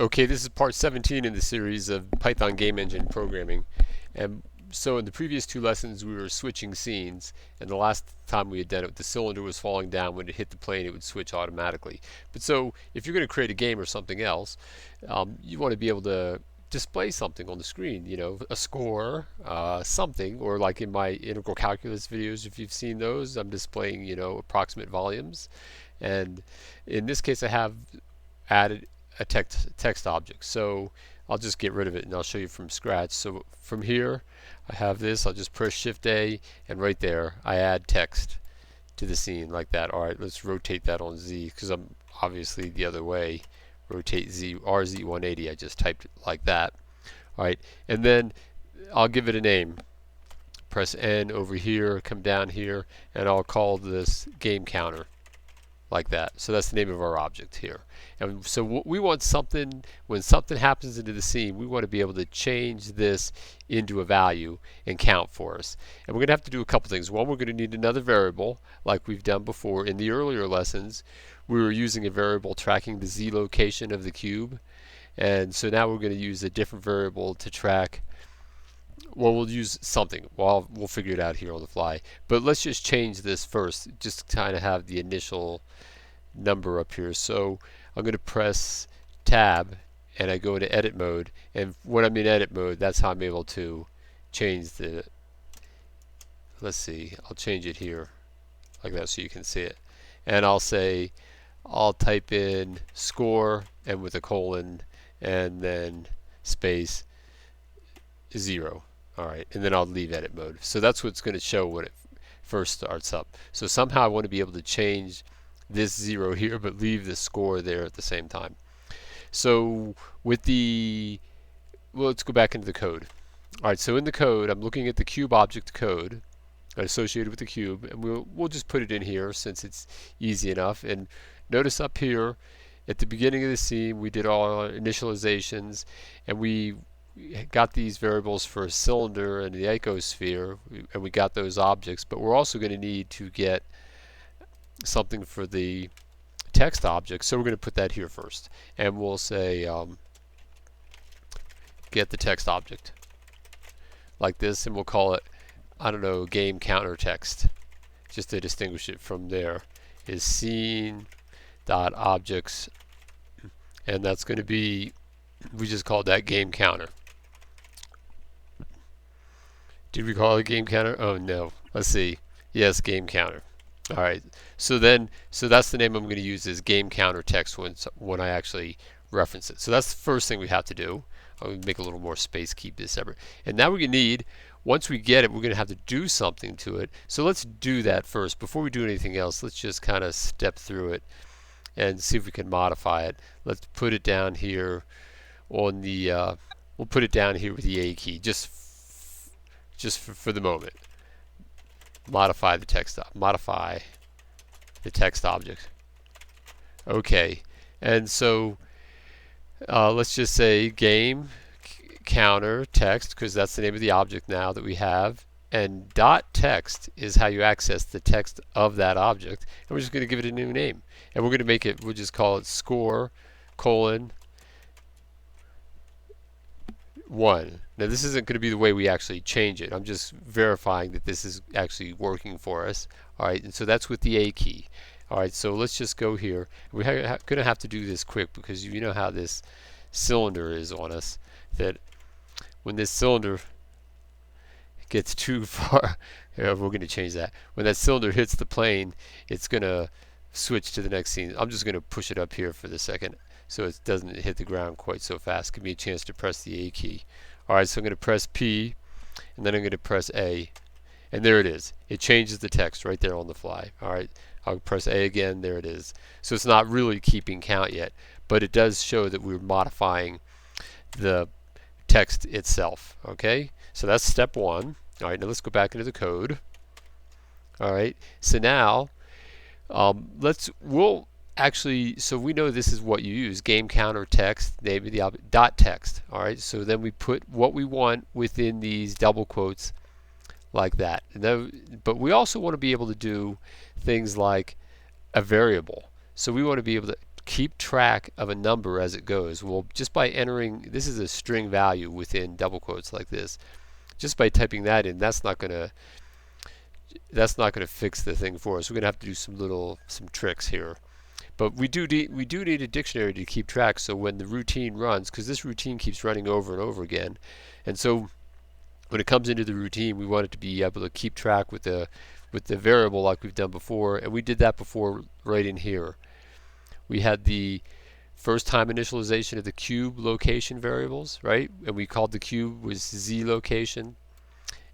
Okay, this is part 17 in the series of Python game engine programming. And so in the previous two lessons we were switching scenes, and the last time we had done it, the cylinder was falling down. When it hit the plane it would switch automatically. But so if you're going to create a game or something else, you want to be able to display something on the screen, a score, something, or like in my integral calculus videos, if you've seen those, I'm displaying, approximate volumes. And in this case I have added a text object. So I'll just get rid of it and I'll show you from scratch. So from here I have this, I'll just press Shift A, and right there I add text to the scene like that. Alright, let's rotate that on Z because I'm obviously the other way. Rotate Z, RZ180, I just typed it like that. Alright, and then I'll give it a name. Press N over here, come down here, and I'll call this game counter. Like that. So that's the name of our object here. And so we want something, when something happens into the scene, we want to be able to change this into a value and count for us. And we're going to have to do a couple things. One, we're going to need another variable like we've done before. In the earlier lessons, we were using a variable tracking the Z location of the cube. And so now we're going to use a different variable to track, well, we'll use something. Well, we'll figure it out here on the fly. But let's just change this first, just to kind of have the initial number up here. So I'm going to press Tab, and I go into edit mode. And when I'm in edit mode, that's how I'm able to change the, let's see, I'll change it here like that so you can see it. And I'll say, I'll type in score, and with a colon, and then space 0. Alright, and then I'll leave edit mode. So that's what's going to show when it first starts up. So somehow I want to be able to change this 0 here but leave the score there at the same time. So with the, well, let's go back into the code. Alright, so in the code I'm looking at the cube object code associated with the cube, and we'll just put it in here since it's easy enough. And notice up here at the beginning of the scene we did all our initializations, and we got these variables for a cylinder and the icosphere, and we got those objects, but we're also going to need to get something for the text object, so we're going to put that here first, and we'll say get the text object like this, and we'll call it, I don't know, game counter text, just to distinguish it from there. Is scene dot objects, and that's going to be, we just called that game counter. Did we call it game counter? Oh no. Let's see. Yes, game counter. Alright. So that's the name I'm going to use, is game counter text when I actually reference it. So that's the first thing we have to do. I'll make a little more space, keep this separate. And now we're going to need, once we get it, we're going to have to do something to it. So let's do that first. Before we do anything else, let's just kind of step through it and see if we can modify it. Let's put it down here on the, we'll put it down here with the A key, just for the moment. Modify the text object. Okay, and so let's just say game counter text, because that's the name of the object now that we have, and dot text is how you access the text of that object, and we're just going to give it a new name, and we're going to make it, we'll just call it score colon 1. Now this isn't going to be the way we actually change it. I'm just verifying that this is actually working for us. Alright, and so that's with the A key. Alright, so let's just go here. We're going to have to do this quick because you know how this cylinder is on us, that when this cylinder gets too far, we're going to change that. When that cylinder hits the plane, it's going to switch to the next scene. I'm just going to push it up here for the second, so it doesn't hit the ground quite so fast. Give me a chance to press the A key. Alright, so I'm going to press P, and then I'm going to press A, and there it is. It changes the text right there on the fly. Alright, I'll press A again, there it is. So it's not really keeping count yet, but it does show that we're modifying the text itself. Okay, so that's step one. Alright, now let's go back into the code. Alright, so now we'll actually, so we know this is what you use, game counter text, name of the object, dot text. Alright, so then we put what we want within these double quotes like that. But we also want to be able to do things like a variable. So we want to be able to keep track of a number as it goes? Well, just by entering, this is a string value within double quotes like this. Just by typing that in, that's not going to fix the thing for us. We're going to have to do some tricks here. But we do need a dictionary to keep track, so when the routine runs, because this routine keeps running over and over again, and so when it comes into the routine, we want it to be able to keep track with the variable like we've done before, and we did that before right in here. We had the first time initialization of the cube location variables, right? And we called the cube was z location,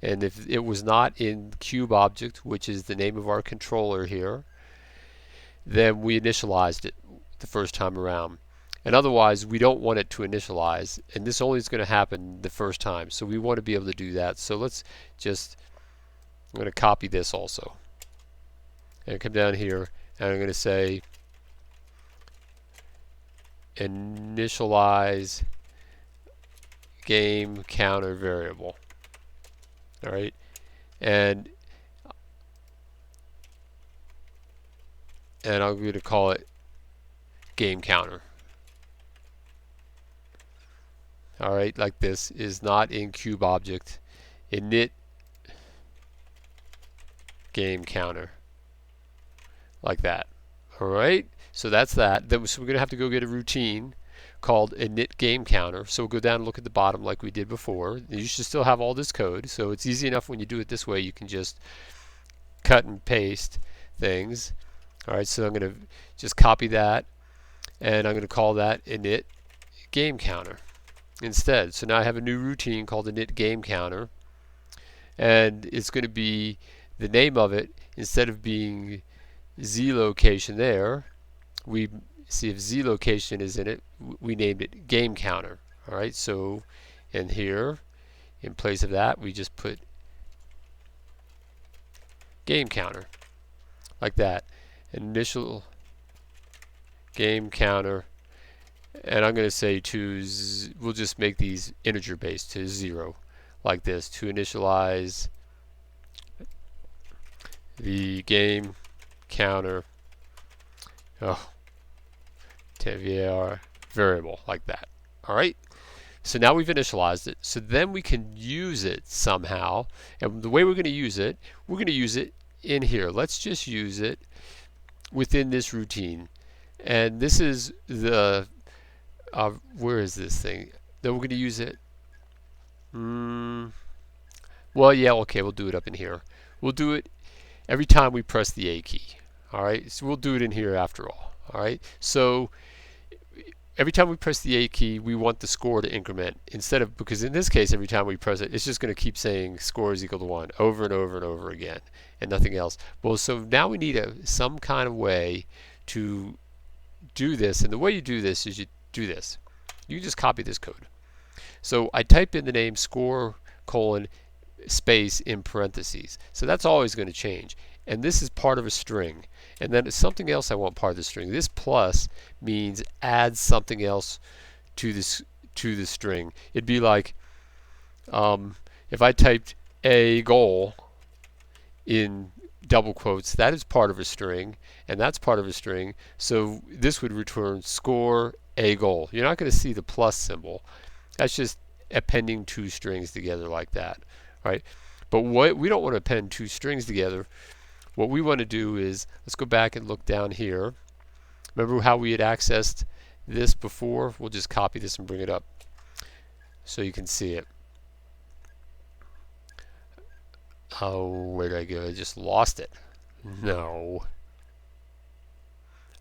and if it was not in cube object, which is the name of our controller here, then we initialized it the first time around. And otherwise, we don't want it to initialize, and this only is going to happen the first time. So we want to be able to do that. So let's just, I'm going to copy this also. And come down here, and I'm going to say initialize game counter variable. All right, and I'm going to call it game counter. All right, like this is not in cube object, init game counter, like that. All right, so that's that. Then so we're going to have to go get a routine called init game counter. So we'll go down and look at the bottom like we did before. You should still have all this code, so it's easy enough when you do it this way. You can just cut and paste things. All right, so I'm going to just copy that, and I'm going to call that init game counter instead. So now I have a new routine called init game counter, and it's going to be the name of it. Instead of being z location there, we see if z location is in it, we named it game counter. All right, so in here, in place of that, we just put game counter, like that. Initial game counter, and I'm going to say we'll just make these integer based to 0, like this, to initialize the game counter var variable, like that. All right, so now we've initialized it, so then we can use it somehow, and the way we're going to use it in here. Let's just use it within this routine, and this is the where is this thing? Then we're going to use it. Well, yeah, okay, we'll do it up in here. We'll do it every time we press the A key. All right, so we'll do it in here after all. All right, so every time we press the A key, we want the score to increment instead of, because in this case, every time we press it, it's just going to keep saying score is equal to 1 over and over and over again, and nothing else. Well, so now we need some kind of way to do this, and the way you do this is you do this. You just copy this code. So I type in the name score colon space in parentheses. So that's always going to change, and this is part of a string. And then it's something else I want part of the string. This plus means add something else to the string. It'd be like if I typed a goal in double quotes, that is part of a string, and that's part of a string. So this would return score a goal. You're not going to see the plus symbol. That's just appending two strings together like that, right? But what we don't want to append two strings together. What we want to do is, let's go back and look down here. Remember how we had accessed this before? We'll just copy this and bring it up so you can see it. Oh, where did I go? I just lost it. No.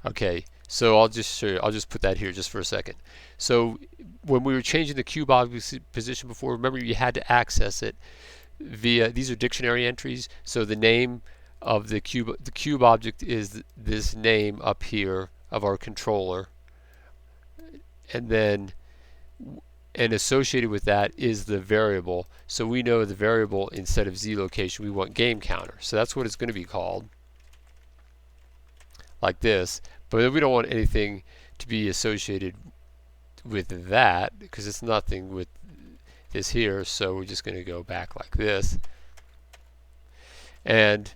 Okay, so I'll just show you. I'll just put that here just for a second. So when we were changing the cube object position before, remember you had to access it via, these are dictionary entries, so the name of the cube object is this name up here of our controller, and then associated with that is the variable. So we know the variable, instead of z location, we want game counter. So that's what it's going to be called, like this. But we don't want anything to be associated with that because it's nothing with this here. So we're just going to go back like this, and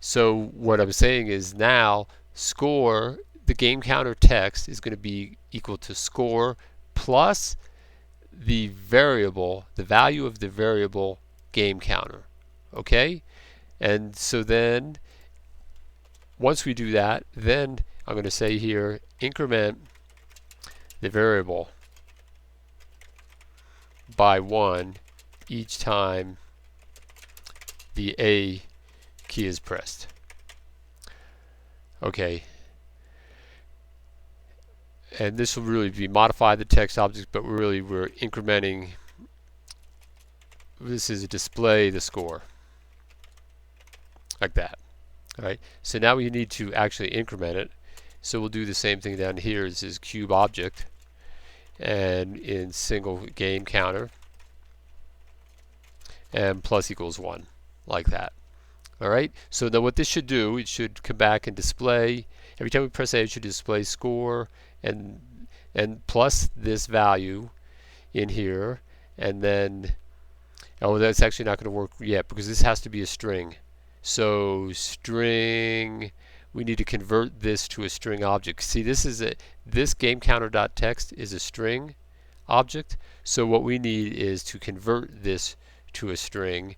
So what I'm saying is now score, the game counter text is going to be equal to score plus the variable, the value of the variable game counter. Okay? And so then once we do that, then I'm going to say here increment the variable by 1 each time the A key is pressed. Okay. And this will really be modify the text object, but we're incrementing. This is a display the score like that. All right. So now we need to actually increment it. So we'll do the same thing down here. This is cube object, and in single game counter, and plus equals 1 like that. All right. So now what this should do, it should come back and display. Every time we press A, it should display score and plus this value in here, and then that's actually not going to work yet because this has to be a string. So string, we need to convert this to a string object. See, this game counter.text is a string object. So what we need is to convert this to a string,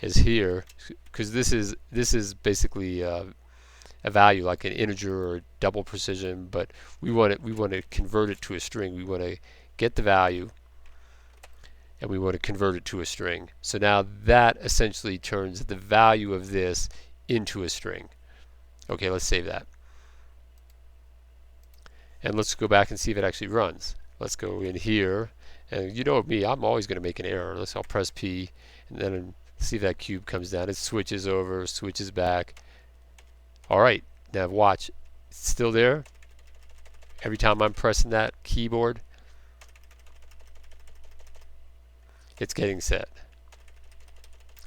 is here, because this is basically a value like an integer or double precision, but we want to convert it to a string. We want to get the value and we want to convert it to a string. So now that essentially turns the value of this into a string. Okay, let's save that. And let's go back and see if it actually runs. Let's go in here, and you know me, I'm always going to make an error. I'll press P, and then see if that cube comes down. It switches over, switches back. Alright, now watch. It's still there. Every time I'm pressing that keyboard, it's getting set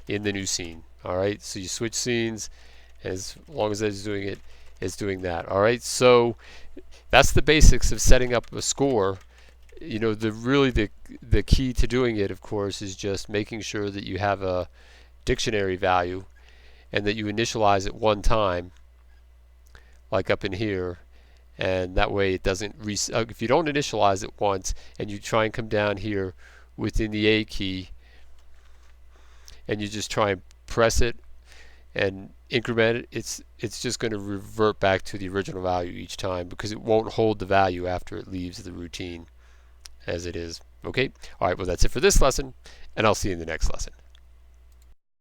in the new scene. Alright, so you switch scenes, as long as it's doing it, it's doing that. Alright, so that's the basics of setting up a score. You know, the key to doing it, of course, is just making sure that you have a dictionary value and that you initialize it one time, like up in here, and that way it doesn't if you don't initialize it once and you try and come down here within the A key and you just try and press it and increment it, it's just going to revert back to the original value each time because it won't hold the value after it leaves the routine as it is. Okay? Alright, well that's it for this lesson, and I'll see you in the next lesson.